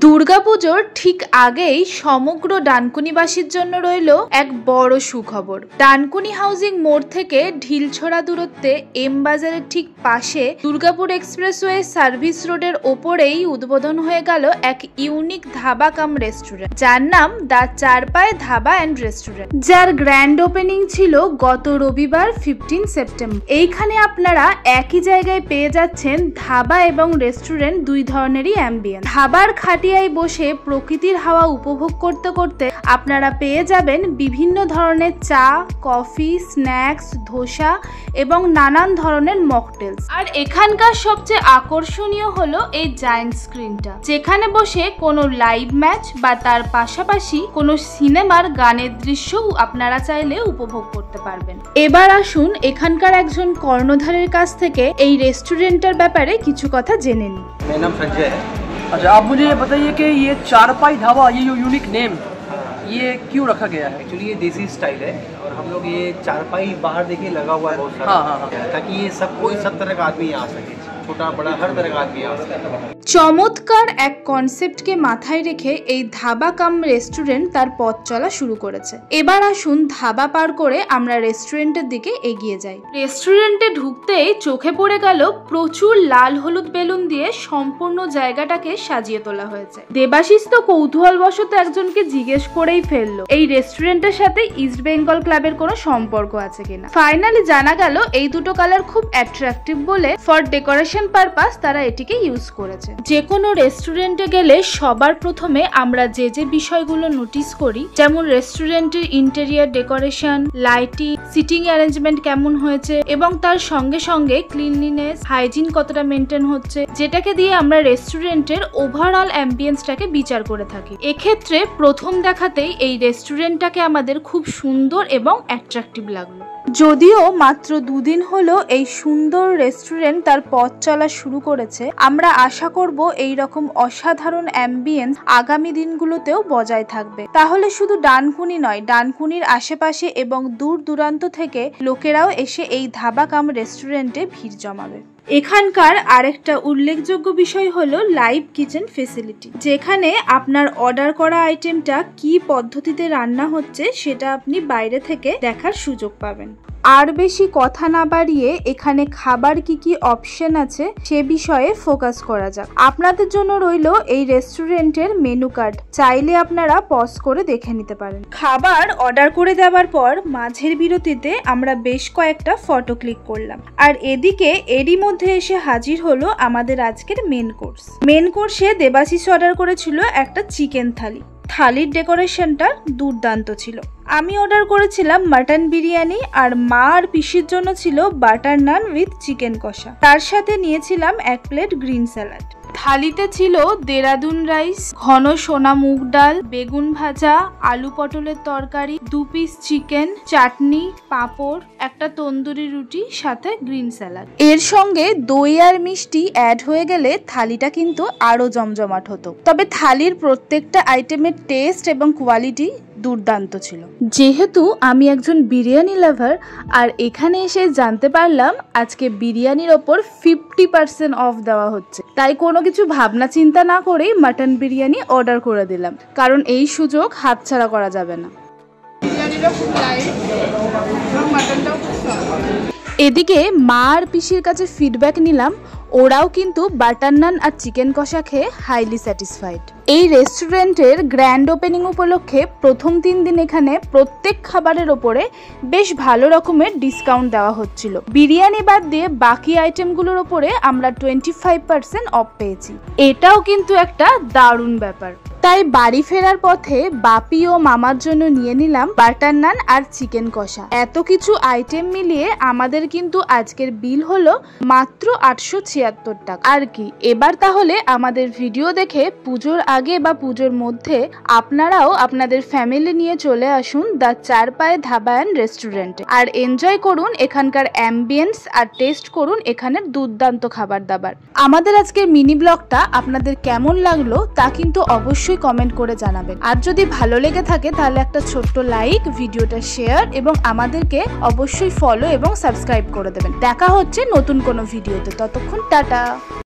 দুর্গাপুজোর ঠিক আগেই সমগ্র ডানকুনিবাসীর জন্য রইল এক বড় সুখবর। ডানকুনি হাউজিং মোড় থেকে ঢিলছড়া দূরত্বে এম বাজারের ঠিক পাশে দুর্গাপুর এক্সপ্রেসওয়ে সার্ভিস রোডের ওপরেই উদ্বোধন হয়ে গেল এক ইউনিক ধাবা কাম রেস্টুরেন্ট, যার নাম দা চারপায়ে ধাবা অ্যান্ড রেস্টুরেন্ট, যার গ্র্যান্ড ওপেনিং ছিল গত রবিবার 15 সেপ্টেম্বর। এইখানে আপনারা একই জায়গায় পেয়ে যাচ্ছেন ধাবা এবং রেস্টুরেন্ট দুই ধরনেরই অ্যাম্বিয়েন্স। ধাবার খাটিয়ায় বসে প্রকৃতির হাওয়া উপভোগ করতে করতে আপনারা পেয়ে যাবেন বিভিন্ন ধরনের চা, কফি, স্ন্যাক্স, ধোসা এবং নানান ধরনের মকটেলস। আর এখানকার সবচেয়ে আকর্ষণীয় হলো এই জায়ান্ট স্ক্রিনটা, যেখানে বসে কোনো লাইভ ম্যাচ বা তার পাশাপাশি কোনো সিনেমার গানের দৃশ্যও আপনারা চাইলে উপভোগ করতে পারবেন। এবার আসুন এখানকার একজন কর্ণধারের কাছ থেকে এই রেস্টুরেন্টের ব্যাপারে কিছু কথা জেনে নিন। मेरा नाम संजय है। अच्छा, आप मुझे ये बताइए कि ये चारपाई ढाबा, ये जो यूनिक नेम, ये क्यों रखा गया है? एक्चुअली ये देसी स्टाइल है और हम लोग ये चारपाई बाहर देखिए लगा हुआ है बहुत सारा, हाँ। ताकि ये सब तरह का आदमी यहाँ आ सके, छोटा बड़ा हर तरह का आदमी आ सके। চমৎকার এক কনসেপ্টকে মাথায় রেখে এই ধাবা কাম রেস্টুরেন্ট তার পথ চলা শুরু করেছে। এবার আসুন ধাবা পার করে আমরা রেস্টুরেন্টের দিকে এগিয়ে যাই। রেস্টুরেন্টে ঢুকতেই চোখে পড়ে গেল প্রচুর লাল হলুদ বেলুন দিয়ে সম্পূর্ণ জায়গাটাকে সাজিয়ে তোলা হয়েছে। দেবাশিস তো কৌতূহলবশত একজনকে জিজ্ঞেস করেই ফেললো এই রেস্টুরেন্টের সাথে ইস্ট বেঙ্গল ক্লাবের কোনো সম্পর্ক আছে কিনা। ফাইনালি জানা গেল এই দুটো কালার খুব অ্যাট্রাকটিভ বলে ফর ডেকোরেশন পারপাস তারা এটিকে ইউজ করেছে। যে কোনো রেস্টুরেন্টে গেলে সবার প্রথমে আমরা যে বিষয়গুলো নোটিস করি, যেমন রেস্টুরেন্টের interior decoration, lighting, seating arrangement কেমন হয়েছে এবং তার সঙ্গে সঙ্গে ক্লিনলিনেস, হাইজিন কতটা মেনটেন হচ্ছে, যেটাকে দিয়ে আমরা রেস্টুরেন্টের ওভারঅল অ্যাম্বিয়েন্সটাকে বিচার করে থাকি। এক্ষেত্রে প্রথম দেখাতেই এই রেস্টুরেন্টটাকে আমাদের খুব সুন্দর এবং অ্যাট্রাকটিভ লাগলো। যদিও মাত্র দুদিন হলো এই সুন্দর রেস্টুরেন্ট তার পথ চলা শুরু করেছে, আমরা আশা করব এই রকম অসাধারণ অ্যাম্বিয়েন্স আগামী দিনগুলোতেও বজায় থাকবে। তাহলে শুধু ডানকুনি নয়, ডানকুনির আশেপাশে এবং দূর দূরান্ত থেকে লোকেরাও এসে এই ধাবা কাম রেস্টুরেন্টে ভিড় জমাবে। এখানকার আরেকটা উল্লেখযোগ্য বিষয় হলো লাইভ কিচেন ফেসিলিটি, যেখানে আপনার অর্ডার করা আইটেমটা কি পদ্ধতিতে রান্না হচ্ছে সেটা আপনি বাইরে থেকে দেখার সুযোগ পাবেন। আর বেশি কথা না বাড়িয়ে এখানে খাবার কি কি অপশন আছে সে বিষয়ে ফোকাস করা যাক। আপনাদের জন্য রইলো এই রেস্টুরেন্টের মেনু কার্ড, চাইলে আপনারা পজ করে দেখে নিতে পারেন। খাবার অর্ডার করে দেওয়ার পর মাঝের বিরতিতে আমরা বেশ কয়েকটা ফটো ক্লিক করলাম, আর এদিকে এরই মধ্যে এসে হাজির হলো আমাদের আজকের মেন কোর্স। মেন কোর্সে দেবাশিস অর্ডার করেছিল একটা চিকেন থালি। থালির ডেকোরেশনটা দুর্দান্ত ছিল। আমি অর্ডার করেছিলাম মাটন বিরিয়ানি, আর মা আর পিসির জন্য ছিল বাটার নান উইথ চিকেন কষা, তার সাথে নিয়েছিলাম এক প্লেট গ্রিন স্যালাড। থালিতে ছিল দেরাদুন রাইস, ঘন সোনা মুগ ডাল, বেগুন ভাজা, আলু পটলের তরকারি, 2 পিস চিকেন, চাটনি, পাঁপড়, একটা তন্দুরি রুটি, সাথে গ্রিন স্যালাড। এর সঙ্গে দই আর মিষ্টি অ্যাড হয়ে গেলে থালিটা কিন্তু আরো জমজমাট হতো। তবে থালির প্রত্যেকটা আইটেমের টেস্ট এবং কোয়ালিটি দুর্দান্ত ছিল। যেহেতু আমি একজন বিরিয়ানি লাভার, আর এখানে এসে জানতে পারলাম আজকে বিরিয়ানির ওপর 50% অফ দেওয়া হচ্ছে, তাই কোনো কিছু ভাবনা চিন্তা না করেই মাটন বিরিয়ানি অর্ডার করে দিলাম, কারণ এই সুযোগ হাতছাড়া করা যাবে না। এদিকে মা আর পিসির কাছে ফিডব্যাক নিলাম, ওরাও কিন্তু বাটার নান আর চিকেন কষা খেয়ে হাইলি স্যাটিসফাইড। এই রেস্টুরেন্টের গ্র্যান্ড ওপেনিং উপলক্ষে প্রথম 3 দিন এখানে প্রত্যেক খাবারের ওপরে বেশ ভালো রকমের ডিসকাউন্ট দেওয়া হচ্ছিল। বিরিয়ানি বাদ দিয়ে বাকি আইটেমগুলোর ওপরে আমরা 25% অফ পেয়েছি। এটাও কিন্তু একটা দারুণ ব্যাপার। তাই বাড়ি ফেরার পথে বাপি ও মামার জন্য নিয়ে নিলাম বাটার নান আর চিকেন কষা। এত কিছু আইটেম মিলিয়ে আমাদের কিন্তু আজকের বিল হলো মাত্র 876 টাকা। আর কি, এবার তাহলে আমাদের ভিডিও দেখে পুজোর আগে বা পুজোর মধ্যে আপনারাও আপনাদের ফ্যামিলি নিয়ে চলে আসুন দা চারপায়ে ধাবা অ্যান্ড রেস্টুরেন্টে, আর এনজয় করুন এখানকার অ্যাম্বিয়েন্স আর টেস্ট করুন এখানের দুর্দান্ত খাবার দাবার। আমাদের আজকের মিনি ব্লগটা আপনাদের কেমন লাগলো তা কিন্তু অবশ্যই কমেন্ট করে জানাবেন। আর যদি ভালো লেগে থাকে তাহলে একটা ছোট্ট লাইক, ভিডিওটা শেয়ার এবং আমাদেরকে অবশ্যই ফলো এবং সাবস্ক্রাইব করে দেবেন। দেখা হচ্ছে নতুন কোনো ভিডিওতে, ততক্ষণ টাটা।